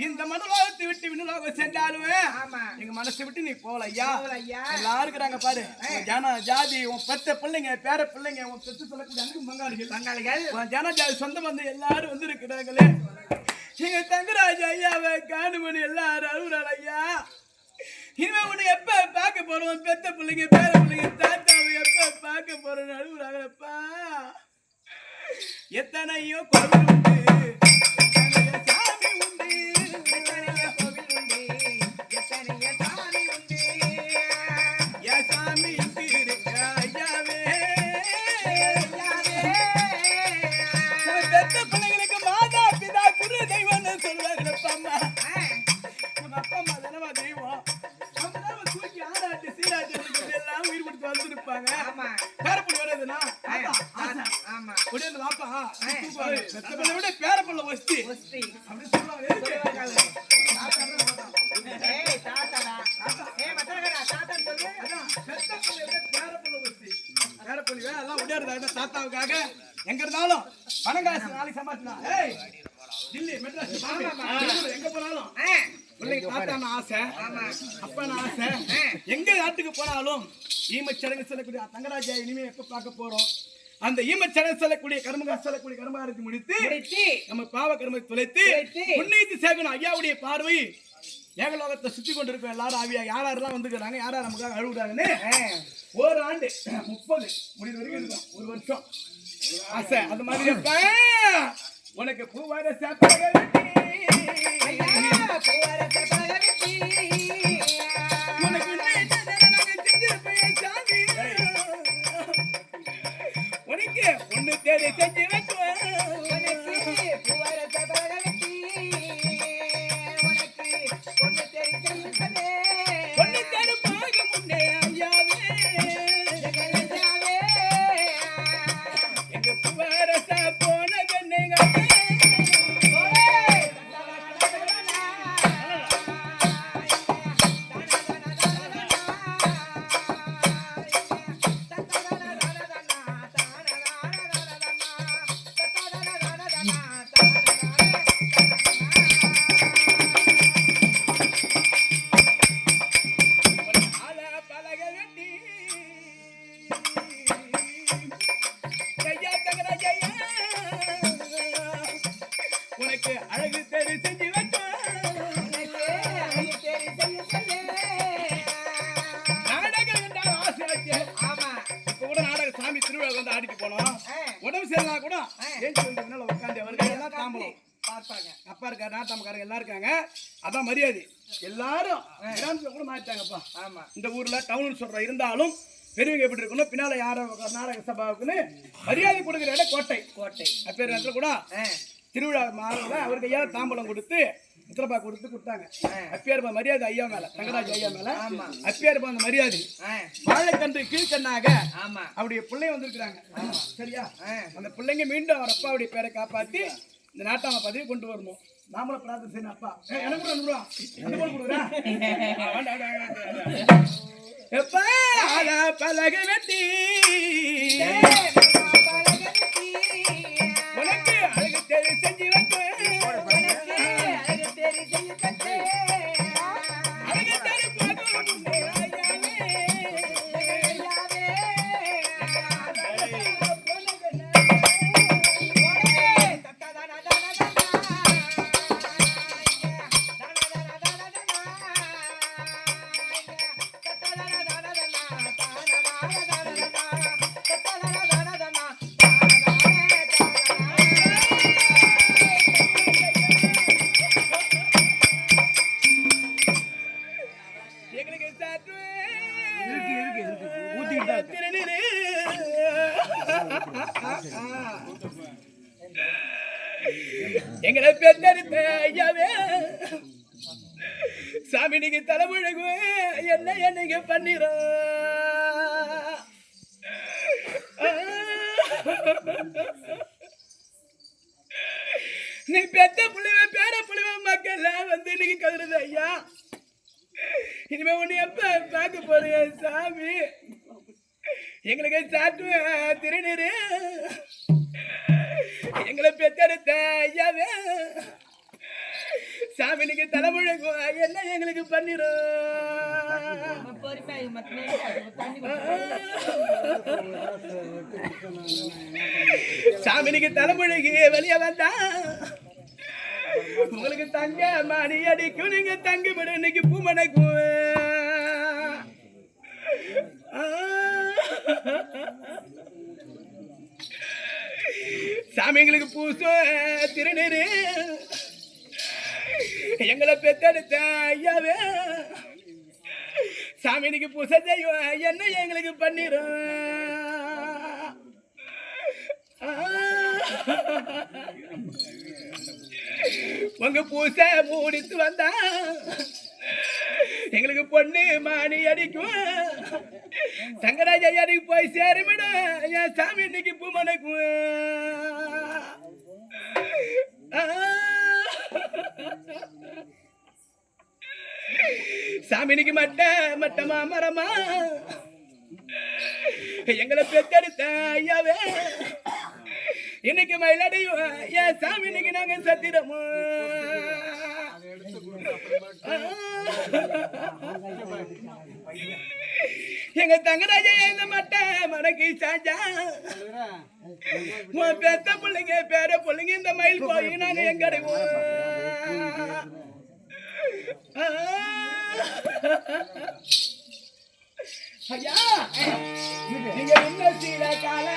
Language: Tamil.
இந்த மனுலோகத்தை விட்டு விண்ணுலோகம் சென்றாலும் எங்க மனசை விட்டு நீ போல ஐயா. எல்லாரும் இருக்கிறாங்க பாரு, ஜன ஜாதி, உன் பெத்த பிள்ளைங்க, பேர பிள்ளைங்க, உன் பெத்து சொல்லக்கூடிய அன்பு பங்காளிகள், உன் ஜன ஜாதி சொந்தம் வந்து எல்லாரும் வந்து இருக்கிறாங்களே. எங்க தங்கராஜ் ஐயாவை காணுமணி எல்லாரும் அழுகுறாள் ஐயா. இனிமே உன்னை எப்ப பார்க்க போறோம், பெத்த பிள்ளைங்க, பேர பிள்ளைங்க, தாத்தாவை எப்ப பார்க்க போறோம்னு அழுகுறாங்களப்பா. எத்தனையோ கோவில் உண்டு, சாமி உண்டு, எத்தனையோ கோவில் உண்டு, எத்தனையோ சாமி உண்டு. என் சாமி இங்கு இருக்க ஐயாவே, பெத்த பிள்ளைங்களுக்கு மாதா பிதா குரு தெய்வம்னு சொல்லுவாங்கப்பா. அம்மா நம்ம அப்பா அம்மா தானே தெய்வம். அவங்க தூக்கி ஆடாட்டு சீராட்டு எல்லாம் உயிர் கொடுத்து வந்துருப்பாங்க. பேரப்புள்ள வருதுன்னா வாப்பா பெத்தப்பள்ள விட பேரப்புள்ள வஸ்தி அப்படின்னு சொல்லுவாங்க. தாத்தாவுக்காக எங்க இருந்தாலும் பணம் காசு நாளைக்கு சம்பாதிச்சா தில்லி மெட்ராஸ் எங்க போனாலும் தாத்தான ஆசை, அப்பான ஆசை. எங்க நாட்டுக்கு போனாலும் ஈமச்சடங்கு சொல்லக்கூடிய தங்கராஜா இனிமே எப்ப பார்க்க போறோம். அந்த ஈமச்சடங்கு சொல்லக்கூடிய சொல்லக்கூடிய கர்மகாரத்தை முடித்து நம்ம பாவ கர்மத்தை தொலைத்து புண்ணியத்தை சேர்க்கணும். ஐயாவுடைய பார்வை ஏகலோகத்தை சுத்தி கொண்டிருக்கோம். எல்லாரும் ஆவியா யாரெல்லாம் வந்துக்கிறாங்க, யாரா நமக்காக அழுகுறாங்கன்னு ஒரு ஆண்டு 30 முடிவு வரைக்கும் ஒரு வருஷம் ஆசை. அது மாதிரி உனக்கு பூவார சாப்பாடு உனக்கு ஒண்ணு தேடி செஞ்சு எங்க பூவா உடம்பு சரியில்லா கூட ஏஞ்சி வந்து முன்னால உட்காந்து அவருக்கு எல்லாம் தாம்பலம் பார்ப்பாங்க. அப்பா இருக்காரு, நாட்டாமக்காரங்க எல்லாம் இருக்காங்க. அதான் மரியாதை. எல்லாரும் கிராமத்துல கூட மாறிட்டாங்கப்பா. ஆமா, இந்த ஊர்ல டவுன் சொல்ற இருந்தாலும் பெரியவங்க எப்படி இருக்கணும், பின்னால யாரும் நாடக சபாவுக்குன்னு மரியாதை கொடுக்குற இடம் கோட்டை. அப்பேர் இடத்துல கூட திருவிழா மாறுல அவருக்கு ஐயா தாம்பலம் கொடுத்து உத்தரப்பா கொடுத்தாங்க. அப்பேர் மரியாதை ஐயா மேல, தங்கராஜ் ஐயா மேல அப்பேர் அந்த மரியாதை. வாழைக்கன்று கீழ்கண்ணாக அவருடைய பிள்ளை வந்திருக்கிறாங்க. சரியா, அந்த பிள்ளைங்க மீண்டும் அவர் அப்பாவுடைய பேரை காப்பாத்தி இந்த நாட்டாம பதவி கொண்டு வரணும். நாமளும் பிரார்த்தனை செய்யணும். அப்பா எனக்கு கூட நூறுவா அந்த போல கொடுக்குறேன். எப்ப பலகை வெட்டி உனக்கு அழகு தேடி செஞ்சு வைக்க எங்களை பெற்றெடுத்த ஐயாவே சாமி நீங்க தலைமுழகு என்ன என்னைக்கு பண்ணிர நீ பெத்த புள்ளிவ பேர புள்ளிவ மக்கள் வந்து இன்னைக்கு கதுறது ஐயா. இனிமே உன்னை எப்ப பார்க்க போறிய சாமி, எங்களுக்கு சாட்டு திருநீரு எங்களை பெற்றெடுத்த ஐயாவே சாமி நீங்க தலைமுழகு என்ன எங்களுக்கு பண்ணிரும். சாமி நீங்க தலைமுழகி வெளியே வந்தா உங்களுக்கு தங்க மணி அடிக்கும், நீங்க தங்கி விட இன்னைக்கு பூமனைக்கும். சாமி எங்களுக்கு பூசோ திருநீரு எங்களை பெத்தெடுத்த ஐயாவே சாமி இன்னைக்கு பூசை செய்யும் என்ன எங்களுக்கு பண்ணிரும். உங்க பூசை மூடித்து வந்தா எங்களுக்கு பொண்ணு மாணி அடிக்கும், தங்கராஜ் ஐயாருக்கு போய் சேருமிட என் சாமி இன்னைக்கு பூமனைக்கும். சாமி இன்னைக்கு மட்டமா மரமா எங்களை பெத்தெடுத்த ஐயாவே இன்னைக்கு மயிலடையும் என் சாமி இன்னைக்கு நாங்க சத்திரமோ. எங்க தங்கராஜா இந்த மட்ட மனக்கு சாஞ்சா உன் பெத்த பிள்ளைங்க பேர பிள்ளைங்க இந்த மயில் போய் நாங்க எங்க அடைவோம். ஐயா நீங்க என்ன சீல கால